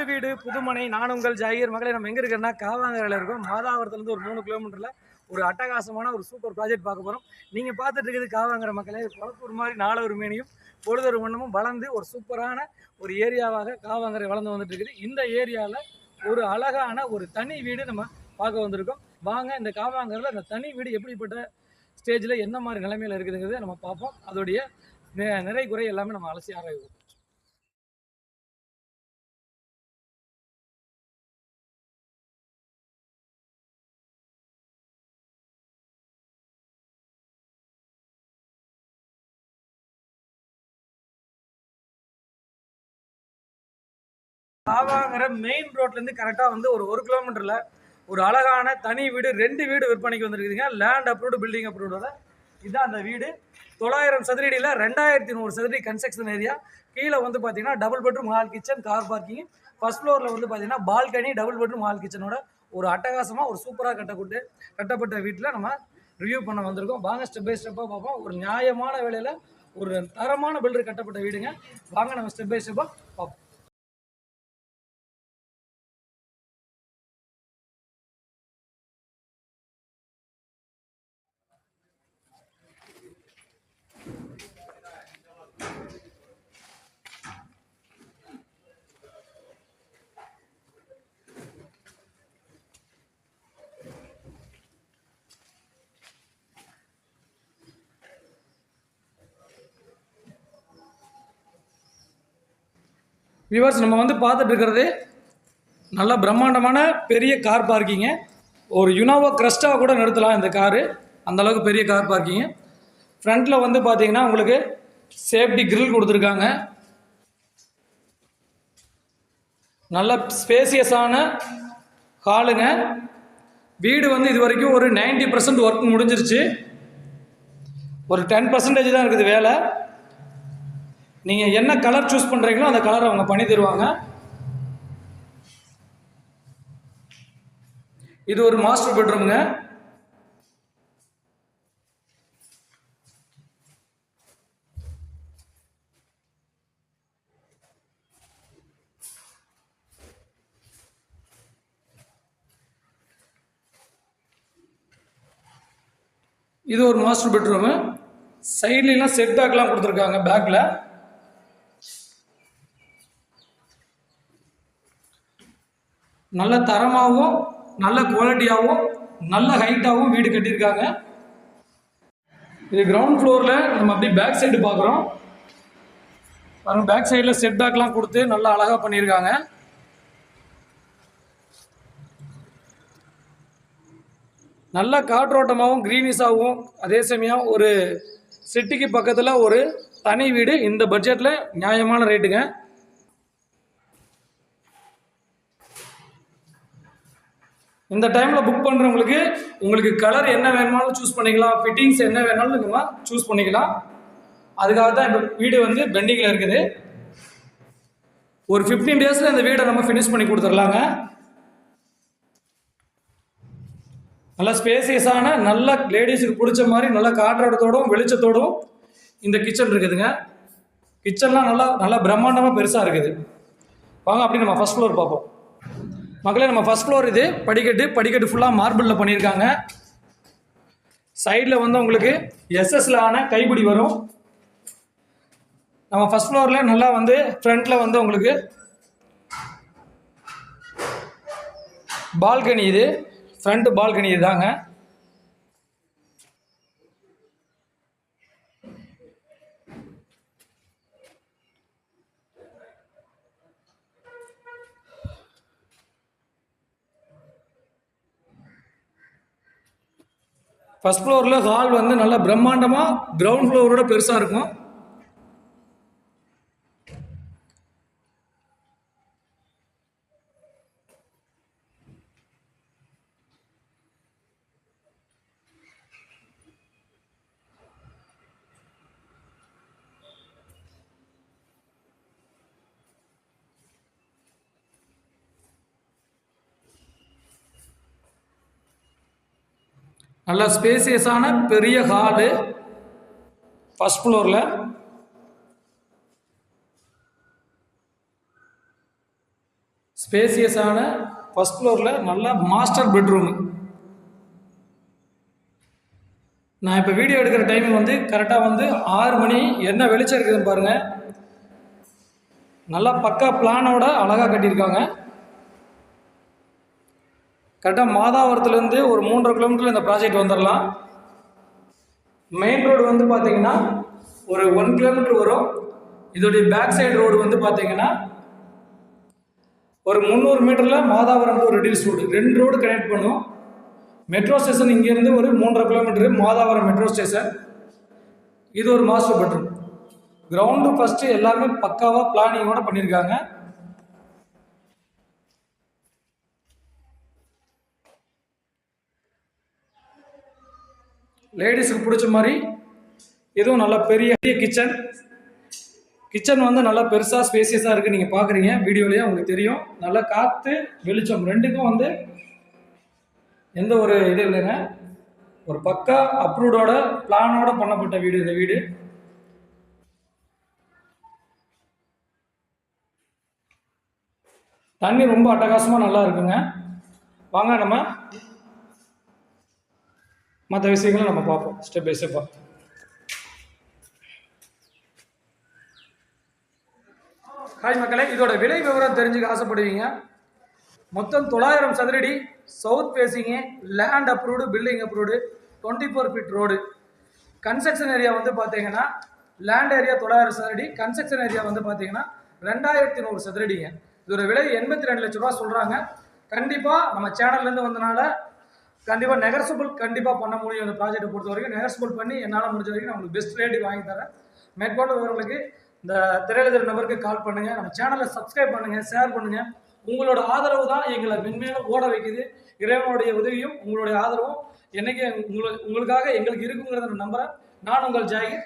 புது வீடு புதுமனை நான் உங்கள் ஜாகிர். மகளே, நம்ம எங்கே இருக்கிறோன்னா காவாங்கரையில் இருக்கோம். மாதாவரத்துலேருந்து ஒரு 3 கிலோமீட்டரில் ஒரு அட்டகாசமான ஒரு சூப்பர் ப்ராஜெக்ட் பார்க்க போகிறோம். நீங்கள் பார்த்துட்டு இருக்குது காவாங்கரை மக்களே. குளத்தூர் மாதிரி நாளொரு மேனியும் பொழுதொரு வண்ணமும் வளர்ந்து ஒரு சூப்பரான ஒரு ஏரியாவாக காவாங்கரை வளர்ந்து வந்துட்டு இருக்குது. இந்த ஏரியாவில் ஒரு அழகான ஒரு தனி வீடு நம்ம பார்க்க வந்திருக்கோம். வாங்க இந்த காவாங்கரையில் அந்த தனி வீடு எப்படிப்பட்ட ஸ்டேஜில் என்ன மாதிரி நிலைமையில் இருக்குதுங்கிறத நம்ம பார்ப்போம். அதோடைய நிறை குறை எல்லாமே நம்ம அலசி ஆராய்வோம். காவாங்கரை மெயின் ரோட்லேருந்து கரெக்டாக வந்து ஒரு கிலோமீட்டரில் ஒரு அழகான தனி வீடு 2 வீடு விற்பனைக்கு வந்துருக்குதுங்க. லேண்ட் அப்ரூவ்டு பில்டிங் அப்ரூவ்டோட இதுதான் அந்த வீடு. 900 சதுரடியில் 2100 சதுரடி கன்ஸ்ட்ரக்ஷன் ஏரியா. கீழே வந்து பார்த்தீங்கன்னா double bedroom hall kitchen car parking. First ஃப்ளோரில் வந்து பார்த்தீங்கன்னா பால்கனி டபுள் பெட்ரூம் ஹால் கிச்சனோட ஒரு அட்டகாசமாக ஒரு சூப்பராக கட்டப்பட்ட வீட்டில் நம்ம ரிவ்யூ பண்ண வந்திருக்கோம். வாங்க ஸ்டெப் பை ஸ்டெப்பாக பார்ப்போம். ஒரு நியாயமான விலையில் ஒரு தரமான பில்டர் கட்டப்பட்ட வீடுங்க. வாங்க நம்ம ஸ்டெப் பை ஸ்டெப்பாக பார்ப்போம். வியூவர்ஸ், நம்ம வந்து பார்த்துட்டு இருக்கிறது நல்ல பிரம்மாண்டமான பெரிய கார் பார்க்கிங்கு. ஒரு யுனாவோ கிரஸ்டாக கூட நிறுத்தலாம் இந்த காரு, அந்தளவுக்கு பெரிய கார் பார்க்கிங்கு. ஃப்ரண்ட்டில் வந்து பார்த்தீங்கன்னா உங்களுக்கு சேஃப்டி கிரில் கொடுத்துருக்காங்க. நல்ல ஸ்பேசியஸான ஹாலுங்க. வீடு வந்து இது வரைக்கும் ஒரு 90% ஒர்க் முடிஞ்சிருச்சு. ஒரு 10% தான் இருக்குது வேலை. நீங்கள் என்ன கலர் சூஸ் பண்ணுறீங்களோ அந்த கலரை அவங்க பண்ணி தருவாங்க. இது ஒரு மாஸ்டர் பெட்ரூமுங்க. இது ஒரு மாஸ்டர் பெட்ரூமு. சைட்லாம் செட் பேக்லாம் கொடுத்துருக்காங்க. பேக்கில் நல்ல தரமாகவும் நல்ல குவாலிட்டியாகவும் நல்ல ஹைட்டாகவும் வீடு கட்டியிருக்காங்க. இது கிரவுண்ட் ஃப்ளோரில் நம்ம அப்படியே பேக் சைடு பார்க்குறோம். பாருங்கள், பேக் சைடில் செட் பேக்லாம் கொடுத்து நல்லா அழகாக பண்ணியிருக்காங்க. நல்ல காற்றோட்டமாகவும் க்ரீனிஸாகவும் அதே சமயம் ஒரு சிட்டிக்கு பக்கத்தில் ஒரு தனி வீடு இந்த பட்ஜெட்டில் நியாயமான ரேட்டுங்க. இந்த டைமில் புக் பண்ணுறவங்களுக்கு உங்களுக்கு கலர் என்ன வேணுமாலும் சூஸ் பண்ணிக்கலாம், ஃபிட்டிங்ஸ் என்ன வேணாலும் நம்ம சூஸ் பண்ணிக்கலாம். அதுக்காக தான் இப்போ வீடு வந்து பெண்டிங்கில் இருக்குது. ஒரு 15 டேஸில் இந்த வீடை நம்ம ஃபினிஷ் பண்ணி கொடுத்துடலாங்க. நல்ல ஸ்பேசியஸான நல்ல லேடிஸுக்கு பிடிச்ச மாதிரி நல்ல காற்றோட்டத்தோடும் வெளிச்சத்தோடும் இந்த கிச்சன் இருக்குதுங்க. கிச்சன்லாம் நல்லா பிரம்மாண்டமாக பெருசாக இருக்குது. வாங்க அப்படி நம்ம ஃபஸ்ட் ஃப்ளோர் பார்ப்போம். மக்களே, நம்ம ஃபஸ்ட் ஃப்ளோர் இது படிக்கட்டு ஃபுல்லாக மார்பிளில் பண்ணியிருக்காங்க. சைடில் வந்து உங்களுக்கு எஸ்எஸ்ல ஆன கைப்பிடி வரும். நம்ம ஃபஸ்ட் ஃப்ளோரில் நல்லா வந்து ஃப்ரண்ட்டில் வந்து உங்களுக்கு பால்கனி, இது ஃப்ரண்ட் பால்கனி இதுதாங்க. ஃபஸ்ட் ஃப்ளோரில் ஹால் வந்து நல்லா பிரம்மாண்டமாக கிரவுண்ட் ஃப்ளோரோட பெருசாக இருக்கும். நல்ல ஸ்பேசியஸான பெரிய ஹாலு ஃபர்ஸ்ட் ஃப்ளோரில். ஸ்பேசியஸான ஃபர்ஸ்ட் ஃப்ளோரில் நல்ல மாஸ்டர் பெட்ரூமு. நான் இப்போ வீடியோ எடுக்கிற டைமிங் வந்து கரெக்டாக வந்து 6 மணி. என்ன வெளிச்சம் இருக்குதுன்னு பாருங்கள். நல்லா பக்கா பிளானோட அழகாக கட்டியிருக்காங்க. கரெக்டாக மாதாவரத்துலேருந்து ஒரு 3.5 கிலோமீட்டரில் இந்த ப்ராஜெக்ட் வந்துடலாம். மெயின் ரோடு வந்து பார்த்தீங்கன்னா ஒரு 1 கிலோமீட்டர் வரும். இதோடைய பேக் சைடு ரோடு வந்து பார்த்தீங்கன்னா ஒரு 300 மீட்டரில் Madhavaram to riddles road 2 road connect பண்ணும். மெட்ரோ ஸ்டேஷன் இங்கேருந்து ஒரு 3.5 கிலோமீட்டரு மாதாவரம் மெட்ரோ ஸ்டேஷன். இது ஒரு மாஸ்டர் பெட்ரூம். கிரவுண்டு ஃபஸ்ட்டு எல்லாமே பக்காவாக பிளானிங்கோட பண்ணியிருக்காங்க. லேடிஸுக்கு பிடிச்ச மாதிரி இதுவும் நல்லா பெரிய கிச்சன். கிச்சன் வந்து நல்லா பெருசாக ஸ்பேசியஸாக இருக்குது. நீங்கள் பார்க்குறீங்க வீடியோலேயே உங்களுக்கு தெரியும். நல்லா காற்று வெளிச்சம் ரெண்டுக்கும் வந்து எந்த ஒரு இது இல்லைங்க. ஒரு பக்கா அப்ரூவ்டோட பிளானோட பண்ணப்பட்ட வீடு இந்த வீடு. தண்ணி ரொம்ப அட்டகாசமாக நல்லா இருக்குங்க. வாங்க நம்ம மற்ற விஷயங்களும் நம்ம பார்ப்போம் ஸ்டெப் பை ஸ்டெப்பாக. ஹாய் மக்களே, இதோட விலை விவரம் தெரிஞ்சுக்க ஆசைப்படுவீங்க. மொத்தம் 900 சதுரடி, south facing, land approved, building approved, 24 feet road. Construction area வந்து பார்த்தீங்கன்னா லேண்ட் ஏரியா 900 சதுரடி, கன்ஸ்ட்ரக்ஷன் ஏரியா வந்து பார்த்தீங்கன்னா 2100 சதுரடிங்க. இதோட விலை 82 லட்ச ரூபா சொல்கிறாங்க. கண்டிப்பாக நம்ம சேனல்லேருந்து வந்தனால கண்டிப்பாக நெகர்சபிள் கண்டிப்பாக பண்ண முடியும். இந்த ப்ராஜெக்டை பொறுத்த வரைக்கும் நெகர்சபிள் பண்ணி என்னால் முடிஞ்ச வரைக்கும் நான் உங்களுக்கு பெஸ்ட் ரேட்டு வாங்கி தரேன். மேற்கொண்டு விவரங்களுக்கு இந்த திரையில நம்பருக்கு கால் பண்ணுங்கள். நம்ம சேனலை சப்ஸ்கிரைப் பண்ணுங்கள், ஷேர் பண்ணுங்கள். உங்களோட ஆதரவு தான் எங்களை மென்மேலும் ஓட வைக்குது. இறைவனுடைய உதவியும் உங்களுடைய ஆதரவும் என்றைக்கு உங்களுக்காக எங்களுக்கு இருக்குங்கிறத நம்புகிறேன். நான் உங்கள் ஜாகிர்.